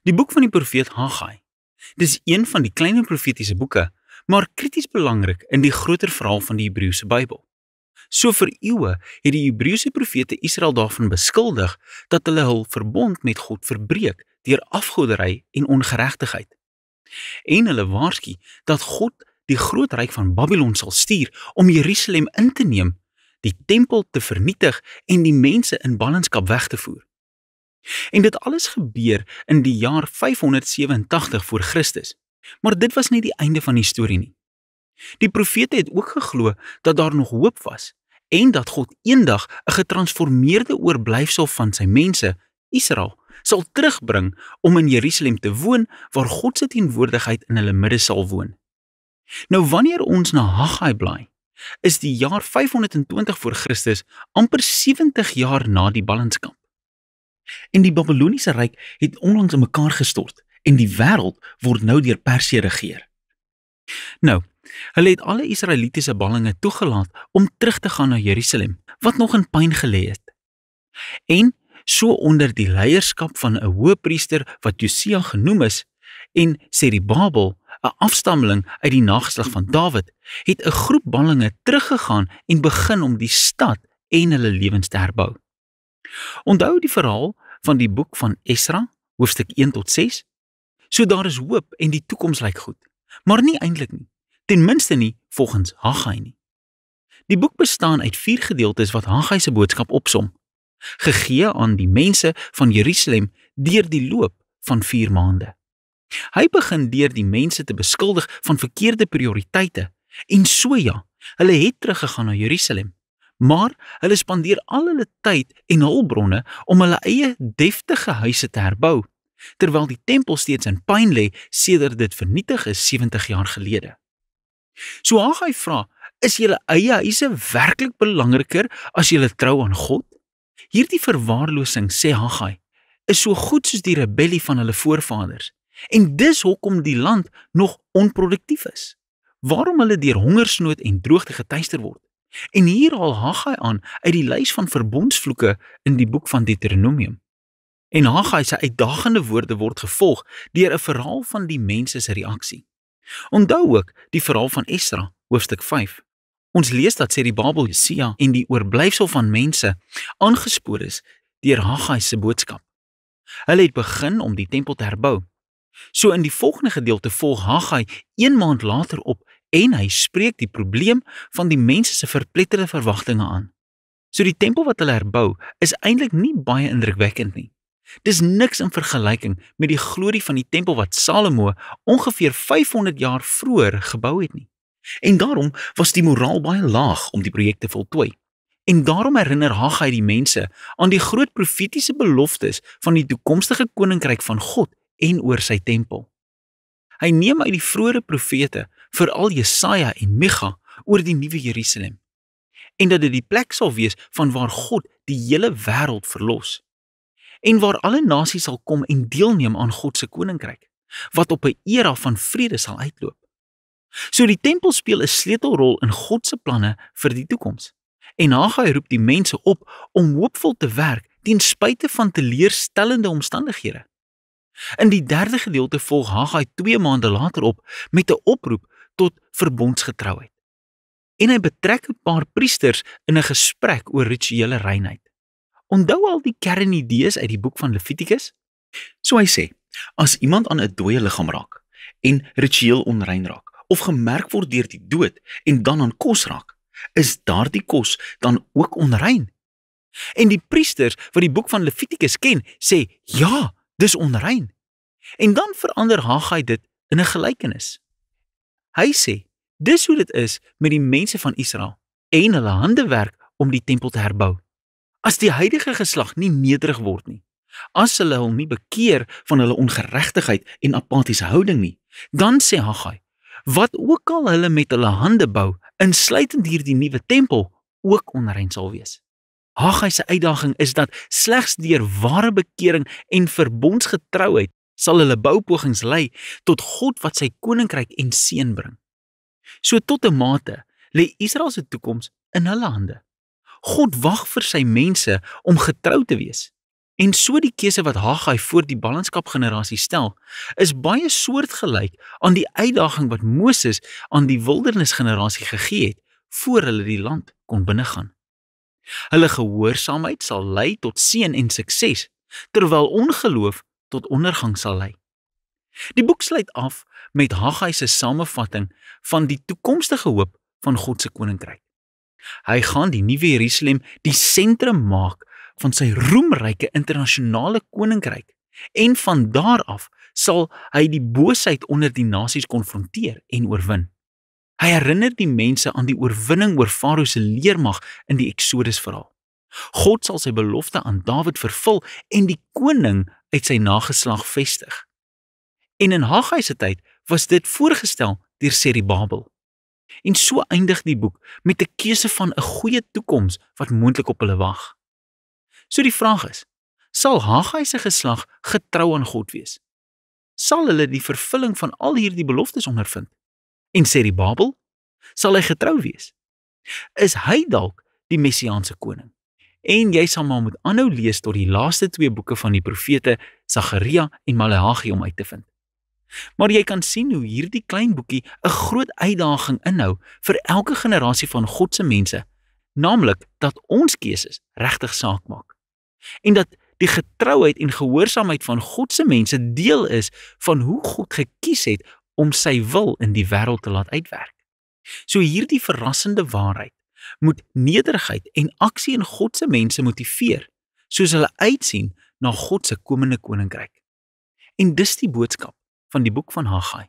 Die boek van die profeet Haggai. Dis een van die kleiner profetiese boeke, maar krities belangrik in die groter verhaal van die Hebreëse Bybel. So vir eeue het die Hebreëse profete Israel daarvan beskuldig dat hulle hul verbond met God verbreek deur afgoderry en ongeregtigheid. En hulle waarsku dat God die groot ryk van Babylon sal stuur om Jerusalem in te neem, die tempel te vernietig en die mense in ballingskap weg te voer. En dit alles gebeur in die jaar 587 voor Christus, maar dit was nie die einde van die storie nie. Die profete het ook geglo dat daar nog hoop was en dat God eendag 'n getransformeerde oorblyfsel van sy mense, Israel, sal terugbring om in Jerusalem te woon waar God se teenwoordigheid in hulle midde sal woon. Nou wanneer ons na Haggai blaai, is die jaar 520 voor Christus amper 70 jaar na die ballingskap. En die Babyloniese ryk het onlangs in mekaar gestort en die wêreld word nou deur Persië regeer. Nou, hulle het alle Israelitiese ballinge toegelaat om terug te gaan na Jerusalem, wat nog in pyn gelê het. En so onder die leierskap van 'n hoëpriester wat Josia genoem is, en Serubabel, 'n afstammeling uit die nageslag van Dawid, het 'n groep ballinge teruggegaan en begin om die stad en hulle lewens te herbou. Onthou die verhaal van die boek van Esra, hoofstuk 1 tot 6? So daar is hoop en die toekoms lyk goed, maar nie eintlik nie, ten minste nie volgens Haggai nie. Die boek bestaan uit 4 gedeeltes wat Haggai se boodskap opsom, gegee aan die mense van Jerusalem deur die loop van 4 maande. Hy begin deur die mense te beskuldig van verkeerde prioriteite, en so ja, hulle het teruggegaan na Jerusalem, maar hulle spandeer al hulle tyd en hulpbronne om hulle eie deftige huise te herbou, terwyl die tempel steeds in pyn lê sedert dit vernietig is 70 jaar gelede. So Haggai vra, is julle eie huise werklik belangriker as julle trou aan God? Hierdie verwaarlosing, sê Haggai, is so goed soos die rebellie van hulle voorvaders, en dis hoekom die land nog onproduktief is, waarom hulle deur hongersnood en droogte getuister word. En hier haal Haggai aan uit die lys van verbondsvloeke in die boek van Deuteronomium. En Haggai se uitdagende woorde word gevolg deur 'n verhaal van die mense se reaksie. Onthou ook die verhaal van Esra, hoofstuk 5. Ons lees dat Serubabel, Josia en die oorblyfsel van mense aangespoor is deur Haggai se boodskap. Hulle het begin om die tempel te herbou. So in die volgende gedeelte volg Haggai 1 maand later op en hy spreek die probleem van die mense se verpletterde verwagtinge aan. So die tempel wat hulle herbou is eintlik nie baie indrukwekkend nie. Dis niks in vergelyking met die glorie van die tempel wat Salomo ongeveer 500 jaar vroeër gebou het nie. En daarom was die moraal baie laag om die projek te voltooi. En daarom herinner Haggai die mense aan die groot profetiese beloftes van die toekomstige koninkryk van God en oor sy tempel. Hy neem uit die vroeëre profete, veral Jesaja en Micha, oor die nuwe Jerusalem, en dat dit die plek sal wees van waar God die hele wêreld verlos, en waar alle nasies sal kom en deelneem aan God se koninkryk, wat op 'n era van vrede sal uitloop. So die tempel speel 'n sleutelrol in God se planne vir die toekoms, en Haggai roep die mense op om hoopvol te werk ten spyte van teleurstellende omstandighede. In die 3de gedeelte volg Haggai 2 maande later op met 'n oproep tot verbondsgetrouheid. En hy betrek 'n paar priesters in 'n gesprek oor rituele reinheid. Onthou al die kernidees uit die boek van Levitikus? So hy sê, as iemand aan 'n dooie liggaam raak en ritueel onrein raak, of gemerk word deur die dood en dan aan kos raak, is daardie kos dan ook onrein? En die priesters wat die boek van Levitikus ken, sê, ja, dis onrein. En dan verander Haggai dit in 'n gelykenis. Hy sê, dis hoe dit is met die mense van Israel en hulle handewerk om die tempel te herbou. As die huidige geslag nie nederig word nie, as hulle hom nie bekeer van hulle ongeregtigheid en apatiese houding nie, dan sê Haggai, wat ook al hulle met hulle hande bou, insluitend hierdie nuwe tempel, ook onrein sal wees. Haggai se uitdaging is dat slegs deur ware bekering en verbondsgetrouheid sal hulle boupogings lei tot God wat sy koninkryk en seën bring. So tot 'n mate lê Israel se toekoms in hulle hande. God wag vir sy mense om getrou te wees. En so die keuse wat Haggai voor die ballingskapgenerasie stel, is baie soortgelyk aan die uitdaging wat Moses aan die wildernisgenerasie gegee het, voor hulle die land kon binnegaan. Hulle gehoorsaamheid sal lei tot seën en sukses, terwyl ongeloof tot ondergang sal lei. Die boek sluit af met Haggai se samevatting van die toekomstige hoop van God se koninkryk. Hy gaan die nuwe Jerusalem die sentrum maak van sy roemryke internasionale koninkryk, en van daar af sal hy die boosheid onder die nasies konfronteer en oorwin. Hy herinner die mense aan die oorwinning oor Farao se leermag in die Exodus verhaal. God sal sy belofte aan Dawid vervul en die koning uit sy nageslag vestig. En in Haggai se tyd was dit voorgestel deur Serubabel. En so eindig die boek met 'n keuse van 'n goeie toekoms wat moontlik op hulle wag. So die vraag is, sal Haggai se geslag getrou aan God wees? Sal hulle die vervulling van al hierdie beloftes ondervind? En Serubabel, sal hy getrou wees? Is hy dalk die messiaanse koning? En jy sal maar moet aanhou lees tot die laaste 2 boeke van die profete Sagaria en Maleagi om uit te vind. Maar jy kan sien hoe hierdie klein boekie 'n groot uitdaging inhou vir elke generasie van God se mense, naamlik dat ons keuses regtig saak maak. En dat die getrouheid en gehoorsaamheid van God se mense deel is van hoe God gekies het om sy wil in die wêreld te laat uitwerk. So hierdie verrassende waarheid moet nederigheid en aksie in God se mense motiveer, soos hulle uitsien na God se komende koninkryk. En dis die boodskap van die boek van Haggai.